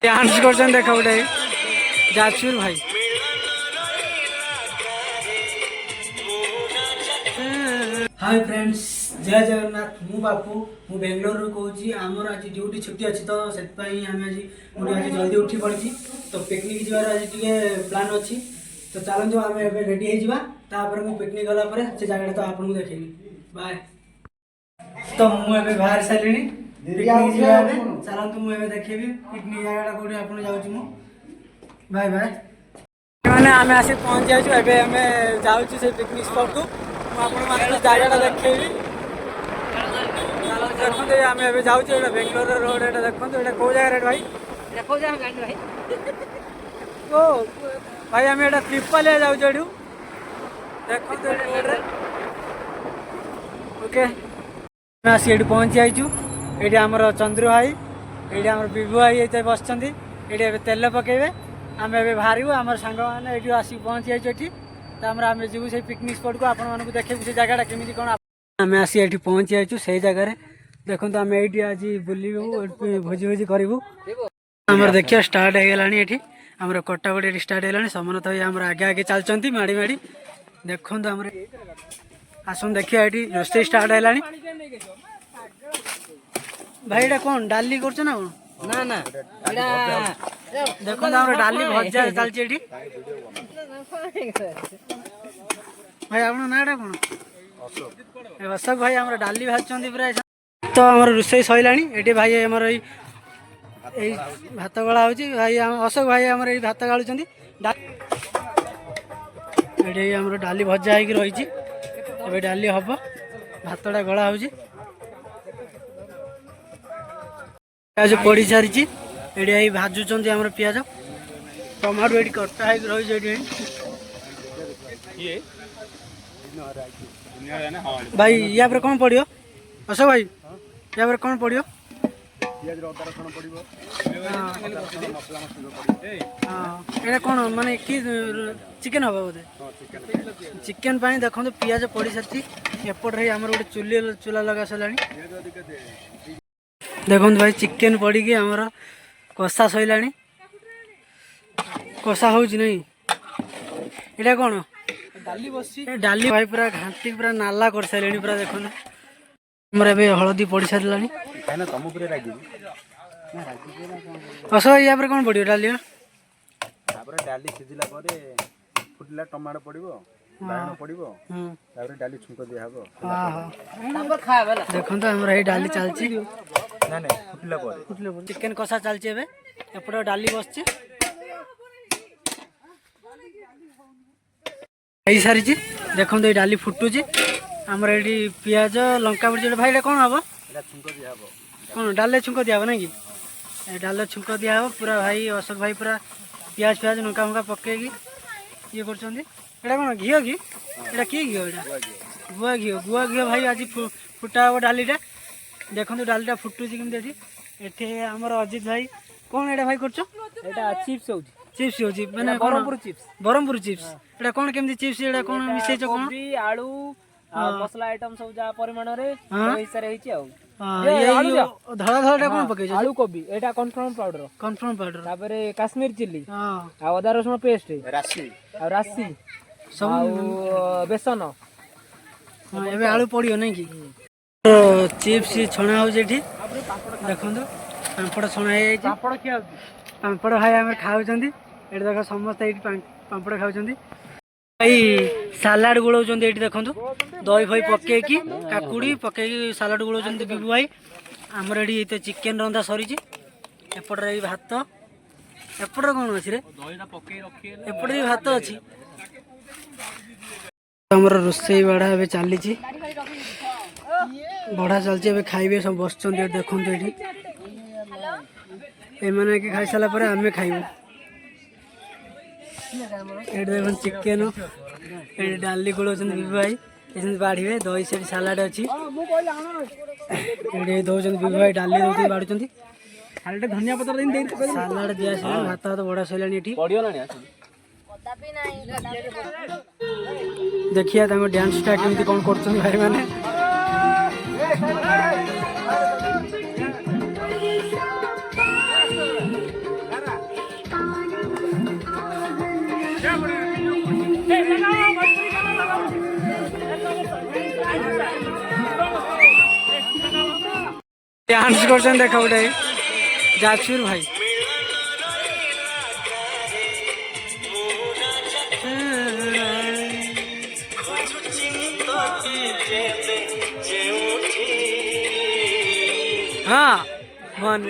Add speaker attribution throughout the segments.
Speaker 1: Dance कर देख गोटे जाजपुर भाई हाय फ्रेंड्स जय जगन्नाथ मु बापू मु बेंगलोर कहूँ आमर आज ड्यूटी छुट्टी अच्छी तो से आम आज जल्दी उठी पड़ी तो पिकनिक जबार आज टे प्लान अच्छी तो चलते आम रेडी होपर मुझे पिकनिक गलापर से जगह तो आपको देखेबी बाय। तो मुझे बाहर सारे पिकनिक चलतु मुझे देखेबी पिकनिक जगह कौटे आप जाऊँ बाय बाय। मैंने आम आसिक पहुँच जाऊँ से पिकनिक स्पॉट को आपको जगह देखेबी देखते आम जाऊँ बेंगलोर रोड ये देखो ये कौ जगह भाई देखो भाई ओ भाई आम ये त्रिपालिया जाऊँ देखो रोड ओके आसी ये पहुँची जाइचु ये आमर चंद्र भाई ये आम विभु भाई ये बस ये तेल पकेबे आम ए बाहर आम सांग मैंने ये आसिक पहुँची जाइए आम जीव से पिकनिक स्पॉट को आपको देखे से जगह केमी कौन आम आसी ये पहुँची जाइए से जगह देखो आम ये आज बुलू भोजी भोजी करूँ आम देखिए स्टार्ट हो गलानी ये आम कटाकटी ये स्टार्ट होगा समनत भाई आम आगे आगे चलती माड़ी माड़ी देखो आम आसन देखिए ये रोसे स्टार्ट है भाई ये कौन डाली कर ना कौन ना देखो आम डाली भजा चलती भाई आप नाटा कौन अशोक भाई आम डाली भाजुंट पूरा तो आम रोसे सरला ये भाई आमर यही भात गला हो भाई अशोक भाई आमर ये भात गालुं ये आम डाली भजा हो रही अभी डाली हम भातटा गला हो पियाज पड़ सारी ये भाजुंट आम पियाज टमाटो ये कटा हो रही भाई या पर कौन पड़ो अशोक भाई या पर कौन पड़ो ये कौन माने कि चिकेन हम बोधे चिकेन देखो पियाज पड़ सारी एपटे आम गोटे चूल्हा लगा सारा देखो भाई चिकेन पड़ी आमर कषा सरला कषा हो नहीं ये कौन डाली बसी डाली भाई पूरा घाटी पूरा नाला कर सारे पूरा देखो आमर ए हलदी पड़ सारा अस या कौन पड़ो डाली
Speaker 2: डाली सिझिला फुटिला टमाटो पड़ो बायण पड़ो डाली छुंक दिया
Speaker 1: देखो आम ये डाली चलती
Speaker 2: फुटिला
Speaker 1: चिकेन कषा चलती एपटे डाली बस सारी देखो ये डाली फुटुची आमर ये पियाज लंका मरीच भाई ये कौन हम कौन डाले छुंक दिया ना कि डाले छुंक दिया पूरा भाई अशोक भाई पूरा पियाज फियाज लंका फंका पकईकि ये कर कौन घी कि ये कि घी गुआ घी भाई आज फुटा हम डालीटा देखो डालीटा फुटुची कमी ये आमर अजित भाई कौन ये भाई कर
Speaker 2: चिप्स हो
Speaker 1: चिप्स हो मैंने ब्रह्मपुर चिप्स ये कौन केमती चिप्स ये कौन मिसई कौन
Speaker 2: आलू मसला आइटम सब जा परिमाण रे
Speaker 1: धड़ा धड़ा कौन पके
Speaker 2: आलू कोबी एटा कॉर्नफ्लोर पाउडर तापरे काश्मीर चिल्ली आ अदा रसुण पेस्ट राशि सब बेसन
Speaker 1: एबे आलू पड़ियो नहीं कि चिप्स छणा हो जेठी देखो पापड़ छणा है
Speaker 2: पापड़ किया
Speaker 1: पापड़ भाई आम खाऊँ ये देख समस्त ये पापड़ खाऊँ भाई सालाड गोलाउं ये देखो दही फही पकईकि काकुड़ी पकईकि सालाड गोलाउं बिभु भाई आमर ये चिकेन रंधा सरी एपटे भात एपटे कौन अच्छी एपटे भात अच्छी आमर रोसे बाढ़ा ए चली बढ़ा चलती खाइबे सब बस देखो ये मैंने खाई सारा पर आम खाइबू ये देखो चिकेन ये डाली गोलाउं बिभु भाई ये बाढ़े दही से सालाड अच्छी ये दौरान बिभु भाई डाली दौर बाढ़ुं
Speaker 2: धनिया पत्र
Speaker 1: सालाड दिया भात भात बड़ा सरला देखिए डांसटा केमती कौन कर भाई मैंने डांस करछन देखा उठे जाजपुर भाई हाँ मन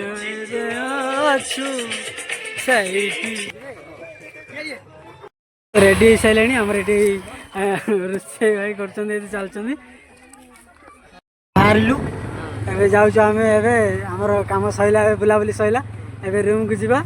Speaker 1: रेडी हो सारे आम रेडी रोषे भाई कर चलते बाहरलु एबे जाऊँ आम एबे आमर कम सैला बुलाबुली सैला एबे रूम को जीवा